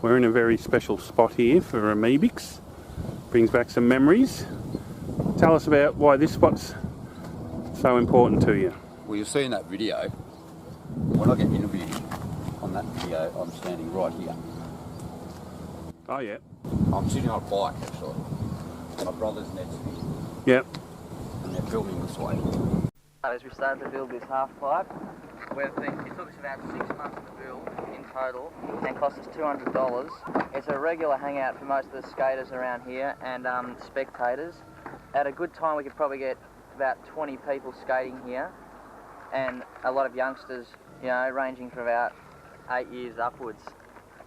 We're in a very special spot here for Amebix. Brings back some memories. Tell us about why this spot's so important to you. Well, you'll see in that video, when I get interviewed on that video, I'm standing right here. Oh yeah. I'm sitting on a bike actually. My brother's next to me. Yep. And they're filming this way. As we started to build this half pipe, it took us about 6 months to build in total and cost us $200. It's a regular hangout for most of the skaters around here and spectators. At a good time we could probably get about 20 people skating here and a lot of youngsters, you know, ranging from about 8 years upwards.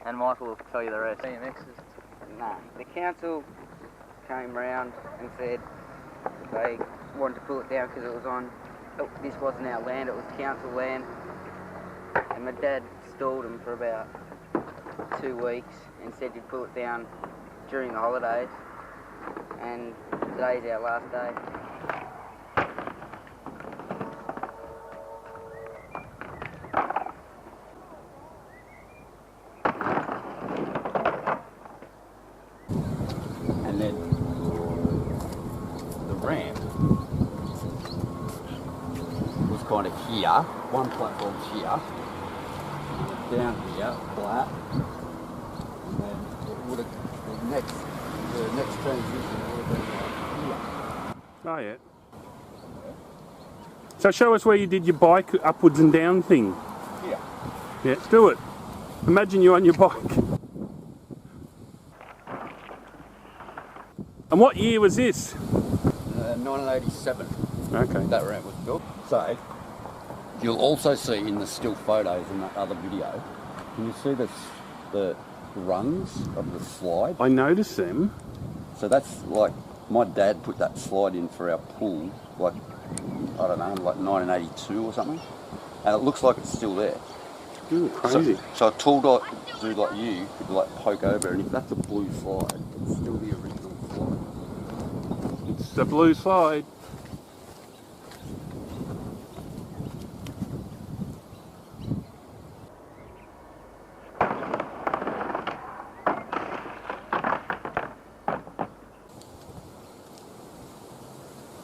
And Michael will tell you the rest. No, the council came round and said they wanted to pull it down because it was on, this wasn't our land, it was council land. And my dad stalled them for about 2 weeks and said he'd pull it down during the holidays. And today's our last day. And then the ramp was kind of here, one platform's here, down here, flat, and then it would have, the next transition would have been like here. Oh yeah. So show us where you did your bike upwards and down thing. Yeah. Yeah, do it. Imagine you on your bike. And what year was this? 1987. Okay. That ramp was built. So, you'll also see in the still photos in that other video, can you see the rungs of the slide? I noticed them. So that's like, my dad put that slide in for our pool, like, I don't know, like 1982 or something. And it looks like it's still there. Ooh, crazy. So a tool dude like you could like poke over, and if that's a blue slide, it's still the original slide. It's the blue slide.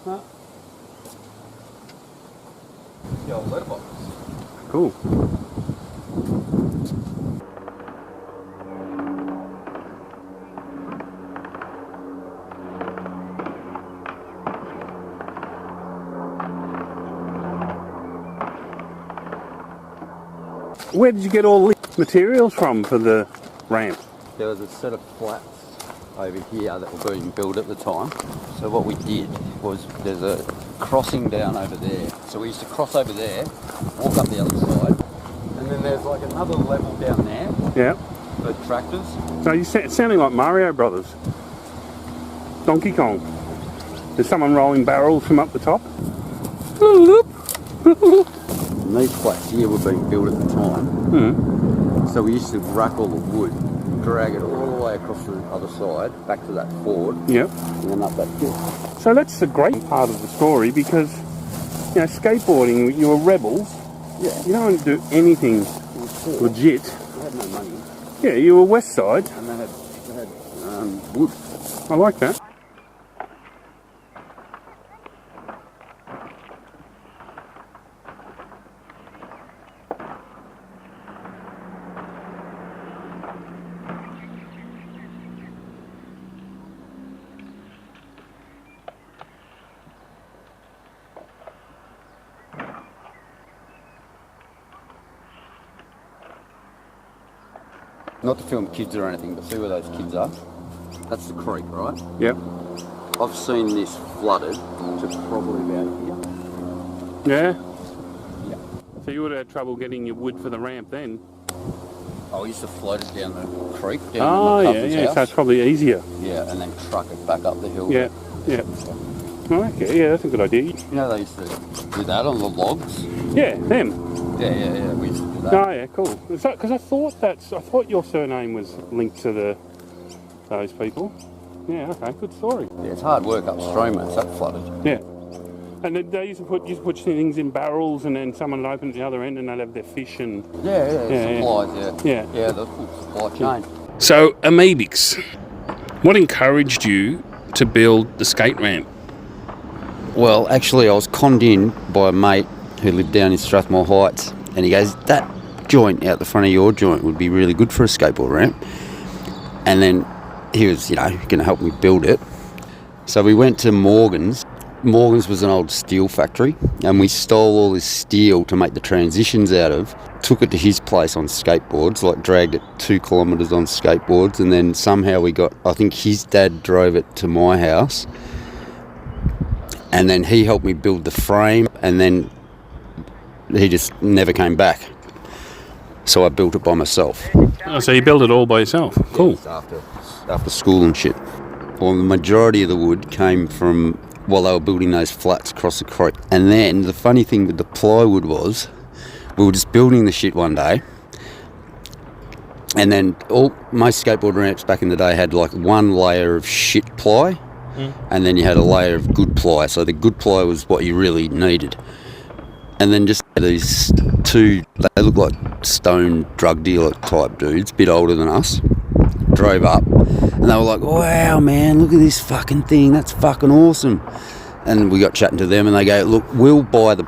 Huh? The old letterbox. Cool. Where did you get all the materials from for the ramp? There was a set of flats over here that were being built at the time. So what we did was, there's a crossing down over there. So we used to cross over there, walk up the other side, and then there's like another level down there. Yeah. For tractors. So it's sounding like Mario Brothers. Donkey Kong. There's someone rolling barrels from up the top. And these flats here were being built at the time. Hmm. So we used to rack all the wood, drag it all the way across the other side, back to that ford. Yep. And then up that hill. So that's the great part of the story, because, you know, skateboarding, you were rebels. Yeah. You don't do anything legit. They had no money. Yeah, you were West Side. And they had wood. I like that. Not to film kids or anything, but see where those kids are? That's the creek, right? Yep. I've seen this flooded to probably about here. Yeah? Yeah. So you would have had trouble getting your wood for the ramp then? Oh, we used to float it down the creek, down Oh, the yeah, cousin's yeah, house. so it's probably easier. Yeah, and then truck it back up the hill. Yeah, yeah. Okay, yeah, that's a good idea. You know they used to do that on the logs? Yeah, them. Yeah, we used to do that. Oh, yeah, cool. Because I thought your surname was linked to those people. Yeah, okay, good story. Yeah, it's hard work upstream when it's that flooded. Yeah. And they used to put things in barrels, and then someone would open at the other end and they'd have their fish and... Yeah, supplies, yeah. Yeah. Yeah, the full supply chain. So, Amebix, what encouraged you to build the skate ramp? Well, actually, I was conned in by a mate who lived down in Strathmore Heights, and he goes, that joint out the front of your joint would be really good for a skateboard ramp. And then he was, going to help me build it. So we went to Morgan's. Morgan's was an old steel factory, and we stole all this steel to make the transitions out of, took it to his place on skateboards, like dragged it 2 kilometres on skateboards, and then somehow I think his dad drove it to my house, and then he helped me build the frame, and then he just never came back. So I built it by myself. Oh, so you built it all by yourself? Cool. Yeah, after school and shit. Well, the majority of the wood came from while they were building those flats across the creek. And then the funny thing with the plywood was, we were just building the shit one day, and then most skateboard ramps back in the day had like one layer of shit ply, and then you had a layer of good ply. So the good ply was what you really needed. And then just these two, they look like stone drug dealer type dudes, a bit older than us, drove up, and they were like, wow man, look at this fucking thing, that's fucking awesome. And we got chatting to them, and they go, look, we'll buy the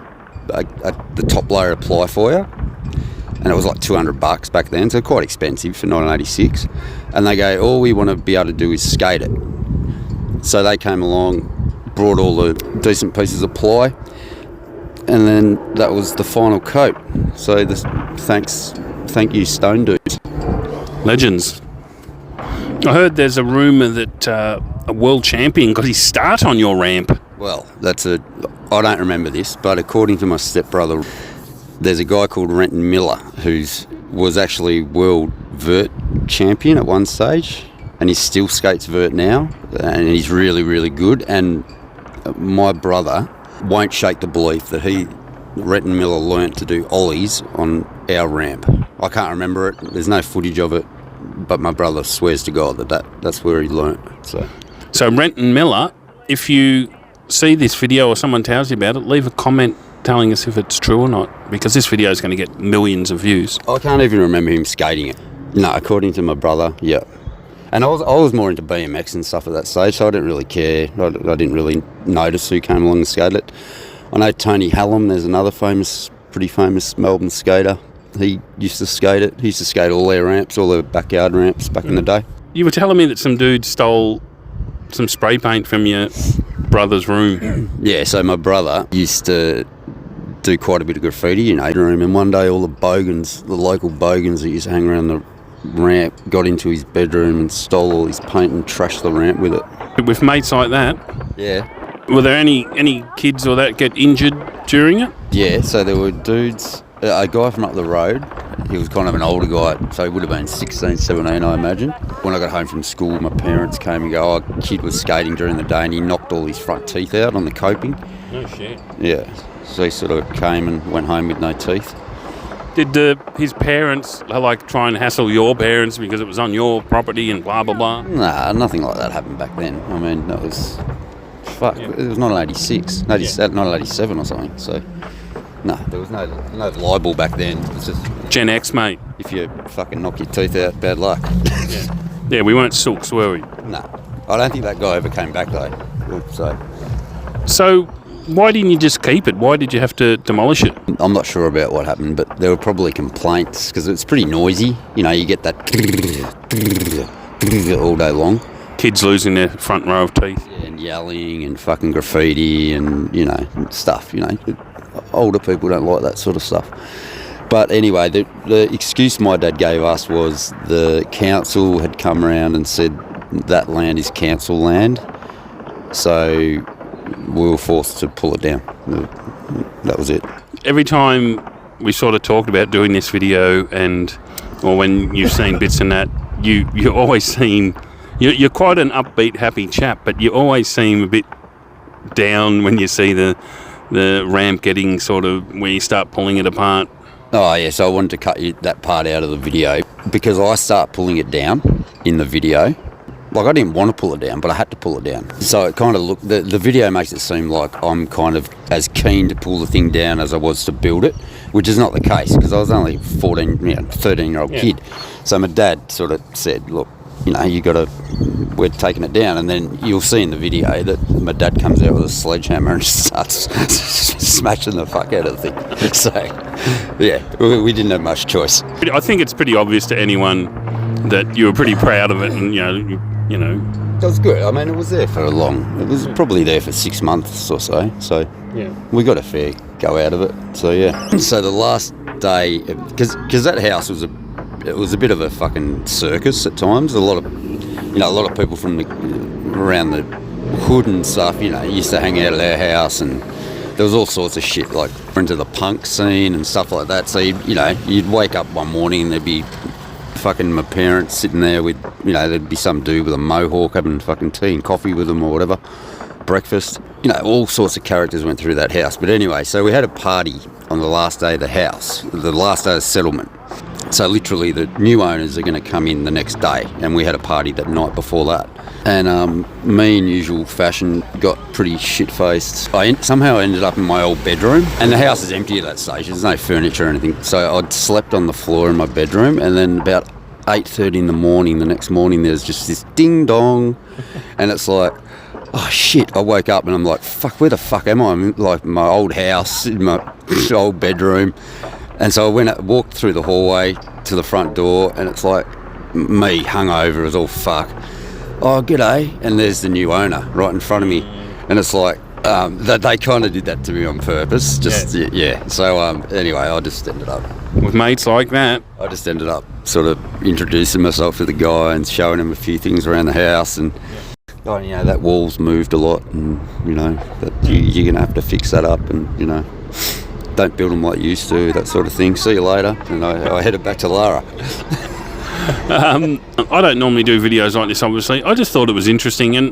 top layer of ply for you. And it was like $200 back then, so quite expensive for 1986. And they go, all we want to be able to do is skate it. So they came along, brought all the decent pieces of ply, and then that was the final coat. So thank you, stone dudes. Legends. I heard there's a rumour that a world champion got his start on your ramp. Well, I don't remember this, but according to my stepbrother, there's a guy called Renton Miller who was actually world vert champion at one stage, and he still skates vert now, and he's really, really good. And my brother won't shake the belief that Renton Miller learnt to do ollies on our ramp. I can't remember it, there's no footage of it, but my brother swears to God that's where he learnt. So Renton Miller, if you see this video or someone tells you about it, leave a comment telling us if it's true or not, because this video is going to get millions of views. I can't even remember him skating it. No, according to my brother, yeah. And I was more into BMX and stuff at that stage, so I didn't really care. I didn't really notice who came along and skated it. I know Tony Hallam, there's another pretty famous Melbourne skater. He used to skate it. He used to skate all their ramps, all their backyard ramps back in the day. You were telling me that some dude stole some spray paint from your brother's room. Yeah, so my brother used to do quite a bit of graffiti in his room, and one day all the local bogans that used to hang around the ramp got into his bedroom and stole all his paint and trashed the ramp with it. With mates like that? Yeah. Were there any kids or that get injured during it? Yeah, so there were dudes, a guy from up the road, he was kind of an older guy, so he would have been 16, 17 I imagine. When I got home from school, my parents came and go, a kid was skating during the day and he knocked all his front teeth out on the coping. Oh shit. Yeah, so he sort of came and went home with no teeth. Did his parents try and hassle your parents because it was on your property and blah blah blah? Nah, nothing like that happened back then. I mean, that was it was 1986, 1987 or something. So no, there was no libel back then. It was just Gen X, mate. If you fucking knock your teeth out, bad luck. Yeah, we weren't sooks, were we? No, I don't think that guy ever came back though. So why didn't you just keep it? Why did you have to demolish it? I'm not sure about what happened, but there were probably complaints because it's pretty noisy. You get that all day long. Kids losing their front row of teeth. Yeah, and yelling and fucking graffiti and, stuff, Older people don't like that sort of stuff. But anyway, the excuse my dad gave us was the council had come around and said that land is council land. So we were forced to pull it down. That was it. Every time we sort of talked about doing this video or when you've seen bits and that, you always seem... You're quite an upbeat, happy chap, but you always seem a bit down when you see the ramp getting sort of where you start pulling it apart. Oh, yeah, so I wanted to cut that part out of the video because I start pulling it down in the video. I didn't want to pull it down, but I had to pull it down. So it kind of looked... The video makes it seem like I'm kind of as keen to pull the thing down as I was to build it, which is not the case because I was only a 13-year-old kid. So my dad sort of said, look, you know, we're taking it down. And then you'll see in the video that my dad comes out with a sledgehammer and starts smashing the fuck out of the thing. So, yeah, we didn't have much choice. I think it's pretty obvious to anyone that you were pretty proud of it, and you know. It was good. I mean, it was there for it was probably there for 6 months or so. So Yeah. we got a fair go out of it. So yeah. So the last day, because that house was a bit of a fucking circus at times. A lot of people from around the hood and stuff, you know, used to hang out at our house, and there was all sorts of shit, like into the punk scene and stuff like that. So you'd wake up one morning and there'd be fucking my parents sitting there with, you know, there'd be some dude with a mohawk having fucking tea and coffee with them or whatever, breakfast. You know, all sorts of characters went through that house. But anyway, so we had a party on the last day of the house, the last day of settlement. So literally the new owners are going to come in the next day, and we had a party that night before that. And me, in usual fashion, got pretty shit-faced. I somehow ended up in my old bedroom, and the house is empty at that stage. There's no furniture or anything. So I'd slept on the floor in my bedroom, and then about 8:30 in the morning, the next morning, there's just this ding-dong, and it's like, oh shit, I woke up and I'm like, fuck, where the fuck am I? I'm in, like, my old house, in my old bedroom. And so I walked through the hallway to the front door, and it's like me hungover as all fuck. Oh, g'day. And there's the new owner right in front of me. And it's like, they kind of did that to me on purpose. Yeah. So anyway, I just ended up... With mates like that. I just ended up sort of introducing myself to the guy and showing him a few things around the house. And, oh, you know, that wall's moved a lot, and, you know, that you're going to have to fix that up, and, you know... Don't build them like you used to, that sort of thing. See you later. And I headed back to Lara. I don't normally do videos like this, obviously. I just thought it was interesting,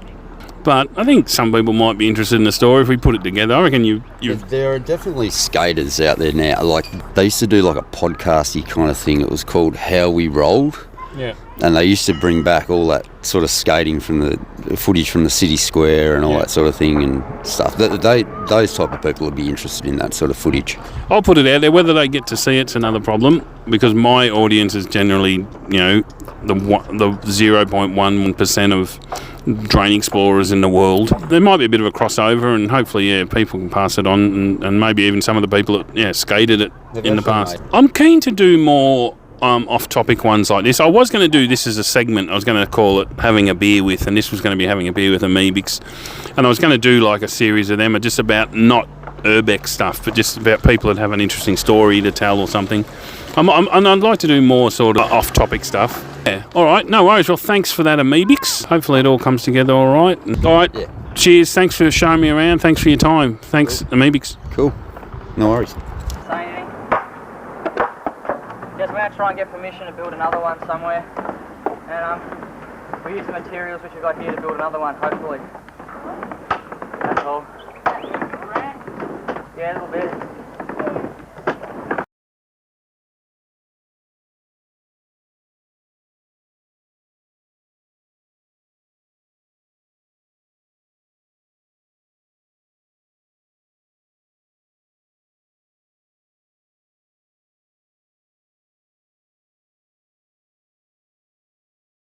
but I think some people might be interested in the story if we put it together. I reckon you. There are definitely skaters out there now. Like, they used to do like a podcasty kind of thing. It was called How We Rolled. Yeah. And they used to bring back all that sort of skating from the footage from the city square and all that sort of thing and stuff. Those type of people would be interested in that sort of footage. I'll put it out there. Whether they get to see it's another problem, because my audience is generally, you know, the 0.1% of drain explorers in the world. There might be a bit of a crossover, and hopefully, people can pass it on, and maybe even some of the people that skated it in the past. I'm keen to do more off-topic ones like this. I was going to do this as a segment. I was going to call it Having a Beer With, and this was going to be Having a Beer With Amebix. And I was going to do like a series of them, just about not urbex stuff, but just about people that have an interesting story to tell or something. And I'd like to do more sort of off-topic stuff. Yeah. All right, no worries. Well, thanks for that, Amebix. Hopefully it all comes together all right. All right, Cheers. Thanks for showing me around. Thanks for your time. Thanks, cool. Amebix. Cool. No worries. Say anything? Yes, we're going to try and get permission to build another one somewhere. And we'll use the materials which we've got here to build another one, hopefully. That's all. Yeah, a little bit.